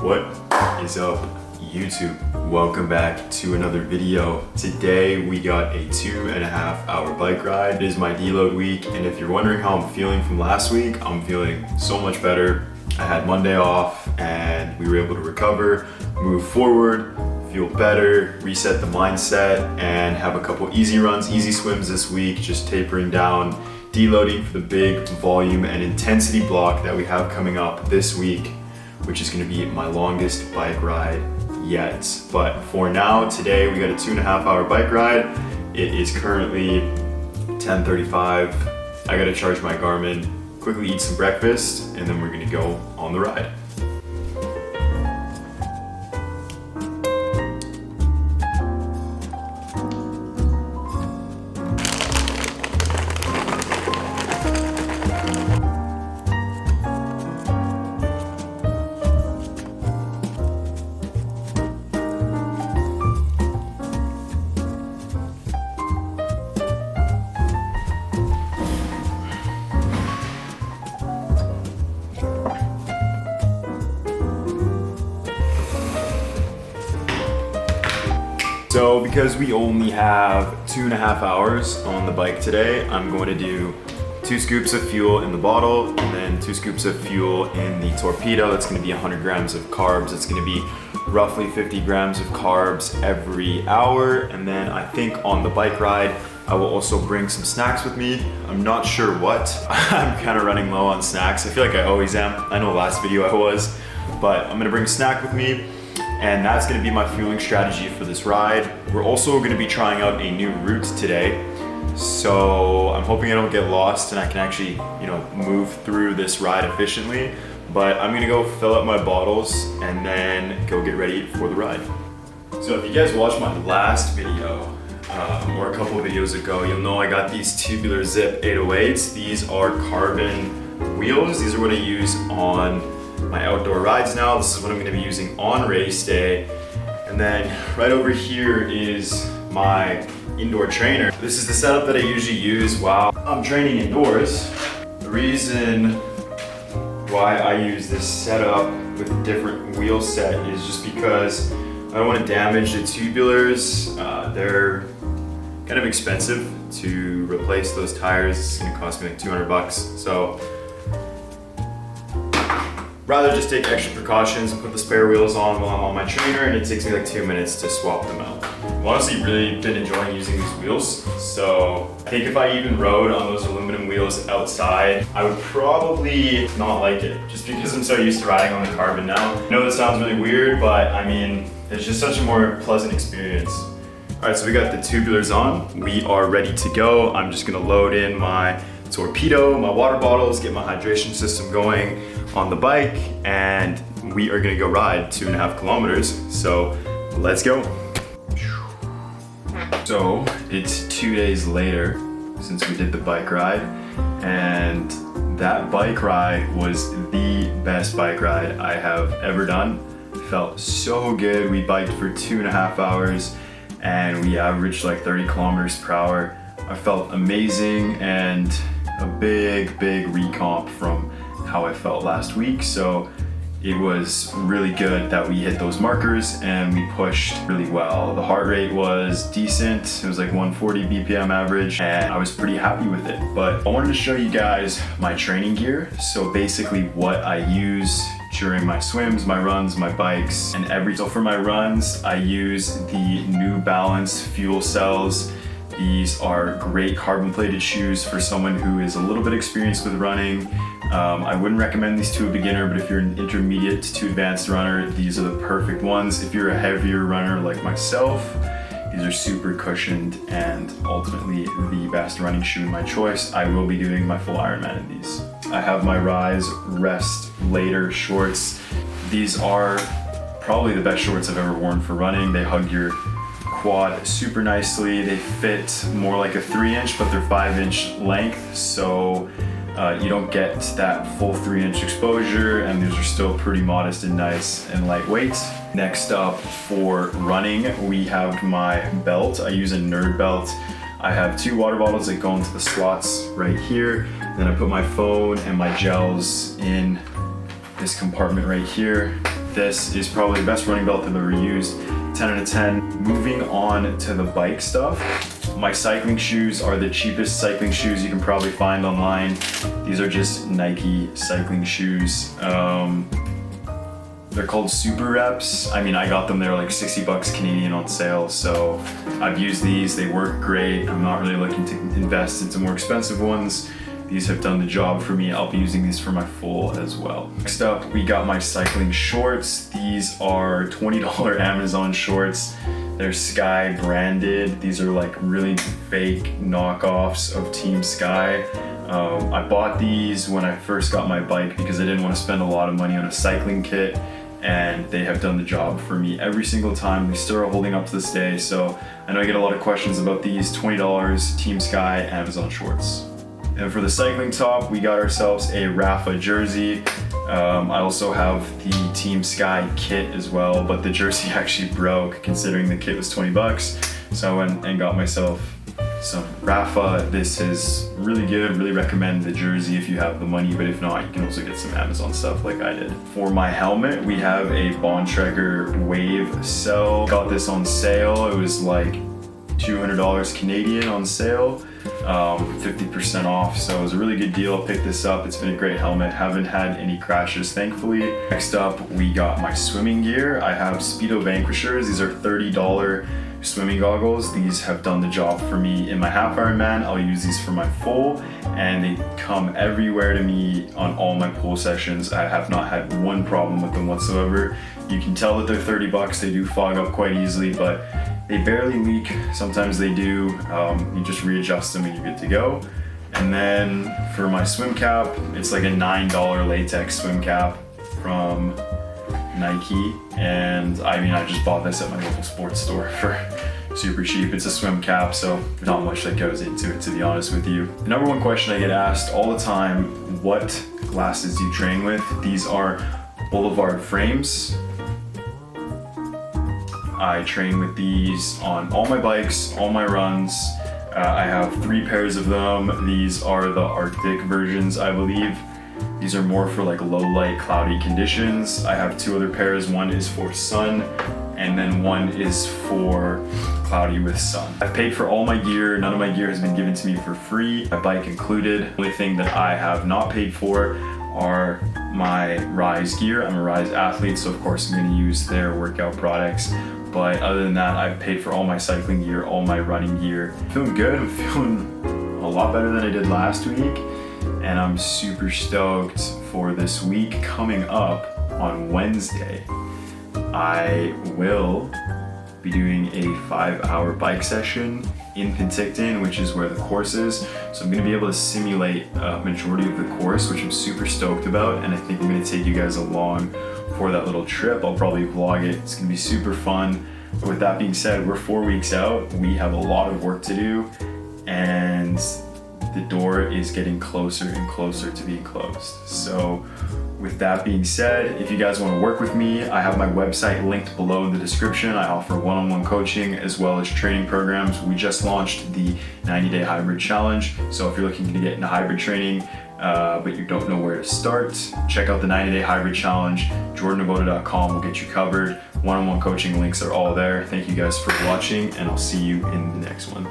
What is up, YouTube? Welcome back to another video. Today we got a 2.5 hour bike ride. It is my deload week, and if you're wondering how I'm feeling from last week, I'm feeling so much better. I had Monday off and we were able to recover, move forward, feel better, reset the mindset, and have a couple easy runs, easy swims this week, just tapering down, deloading for the big volume and intensity block that we have coming up this week, which is gonna be my longest bike ride yet. But for now, today we got a 2.5 hour bike ride. It is currently 10:35. I gotta charge my Garmin, quickly eat some breakfast, and then we're gonna go on the ride. So because we only have 2.5 hours on the bike today, I'm going to do 2 scoops of fuel in the bottle and then 2 scoops of fuel in the torpedo. That's going to be 100 grams of carbs. It's going to be roughly 50 grams of carbs every hour. And then I think on the bike ride, I will also bring some snacks with me. I'm not sure what. I'm kind of running low on snacks. I feel like I always am. I know last video I was, but I'm going to bring a snack with me. And that's gonna be my fueling strategy for this ride. We're also gonna be trying out a new route today. So I'm hoping I don't get lost and I can actually, move through this ride efficiently. But I'm gonna go fill up my bottles and then go get ready for the ride. So if you guys watched my last video, or a couple of videos ago, you'll know I got these tubular zip 808s. These are carbon wheels. These are what I use on my outdoor rides now. This is what I'm gonna be using on race day. And then right over here is my indoor trainer. This is the setup that I usually use while I'm training indoors. The reason why I use this setup with a different wheel set is just because I don't want to damage the tubulars. They're kind of expensive to replace those tires. It's gonna cost me like 200 bucks. So rather just take extra precautions and put the spare wheels on while I'm on my trainer, and it takes me like 2 minutes to swap them out. I've honestly really been enjoying using these wheels. So I think if I even rode on those aluminum wheels outside, I would probably not like it, just because I'm so used to riding on the carbon now. I know that sounds really weird, but I mean, it's just such a more pleasant experience. All right, so we got the tubulars on. We are ready to go. I'm just gonna load in my torpedo, my water bottles, get my hydration system going on the bike, and we are gonna go ride 2.5 kilometers. So let's go. So it's 2 days later since we did the bike ride, and that bike ride was the best bike ride I have ever done. It felt so good. We biked for 2.5 hours and we averaged like 30 kilometers per hour. I felt amazing and a big recomp from how I felt last week. So it was really good that we hit those markers and we pushed really well. The heart rate was decent. It was like 140 BPM average, and I was pretty happy with it. But I wanted to show you guys my training gear. So basically what I use during my swims, my runs, my bikes, and so for my runs, I use the New Balance Fuel Cells. These are great carbon plated shoes for someone who is a little bit experienced with running. I wouldn't recommend these to a beginner, but if you're an intermediate to advanced runner, these are the perfect ones. If you're a heavier runner like myself, these are super cushioned and ultimately the best running shoe in my choice. I will be doing my full Ironman in these. I have my Rise Rest Later shorts. These are probably the best shorts I've ever worn for running. They hug your quad super nicely. They fit more like a 3-inch, but they're 5-inch length, so you don't get that full 3-inch exposure, and these are still pretty modest and nice and lightweight. Next up for running, we have my belt. I use a Nerd belt. I have 2 water bottles that go into the slots right here. Then I put my phone and my gels in this compartment right here. This is probably the best running belt I've ever used. 10 out of 10. Moving on to the bike stuff. My cycling shoes are the cheapest cycling shoes you can probably find online. These are just Nike cycling shoes. They're called Super Reps. I mean, I got them, they're like 60 bucks Canadian on sale. So I've used these, they work great. I'm not really looking to invest into more expensive ones. These have done the job for me. I'll be using these for my full as well. Next up, we got my cycling shorts. These are $20 Amazon shorts. They're Sky branded. These are like really fake knockoffs of Team Sky. I bought these when I first got my bike because I didn't want to spend a lot of money on a cycling kit, and they have done the job for me every single time. They still are holding up to this day. So I know I get a lot of questions about these. $20 Team Sky Amazon shorts. And for the cycling top, we got ourselves a Rafa jersey. I also have the Team Sky kit as well, but the jersey actually broke considering the kit was 20 bucks. So I went and got myself some Rafa. This is really good, really recommend the jersey if you have the money, but if not, you can also get some Amazon stuff like I did. For my helmet, we have a Bontrager Wave Cell. Got this on sale, it was like $200 Canadian on sale. 50% off, so it was a really good deal. Picked this up, it's been a great helmet. Haven't had any crashes, thankfully. Next up, we got my swimming gear. I have Speedo Vanquishers. These are $30 swimming goggles. These have done the job for me in my half Ironman. I'll use these for my full, and they come everywhere to me on all my pool sessions. I have not had one problem with them whatsoever. You can tell that they're 30 bucks. They do fog up quite easily, but they barely leak. Sometimes they do. You just readjust them and you're good to go. And then for my swim cap, it's like a $9 latex swim cap from Nike. And I mean, I just bought this at my local sports store for super cheap. It's a swim cap, so not much that goes into it, to be honest with you. The number one question I get asked all the time, what glasses do you train with? These are Boulevard frames. I train with these on all my bikes, all my runs. I have 3 pairs of them. These are the Arctic versions, I believe. These are more for like low light, cloudy conditions. I have 2 other pairs. One is for sun, and then one is for cloudy with sun. I've paid for all my gear. None of my gear has been given to me for free, my bike included. The only thing that I have not paid for are my Rise gear. I'm a Rise athlete, so of course I'm gonna use their workout products. But other than that, I've paid for all my cycling gear, all my running gear. I'm feeling good. I'm feeling a lot better than I did last week. And I'm super stoked for this week coming up on Wednesday. I will be doing a 5-hour bike session in Penticton, which is where the course is. So I'm gonna be able to simulate a majority of the course, which I'm super stoked about. And I think I'm gonna take you guys along for that little trip. I'll probably vlog it. It's gonna be super fun. But with that being said, we're 4 weeks out. We have a lot of work to do, and the door is getting closer and closer to being closed. So with that being said, if you guys want to work with me, I have my website linked below in the description. I offer one-on-one coaching as well as training programs. We just launched the 90-day hybrid challenge. So if you're looking to get into hybrid training, but you don't know where to start, check out the 90-day hybrid challenge. JordanAboda.com will get you covered. One-on-one coaching links are all there. Thank you guys for watching, and I'll see you in the next one.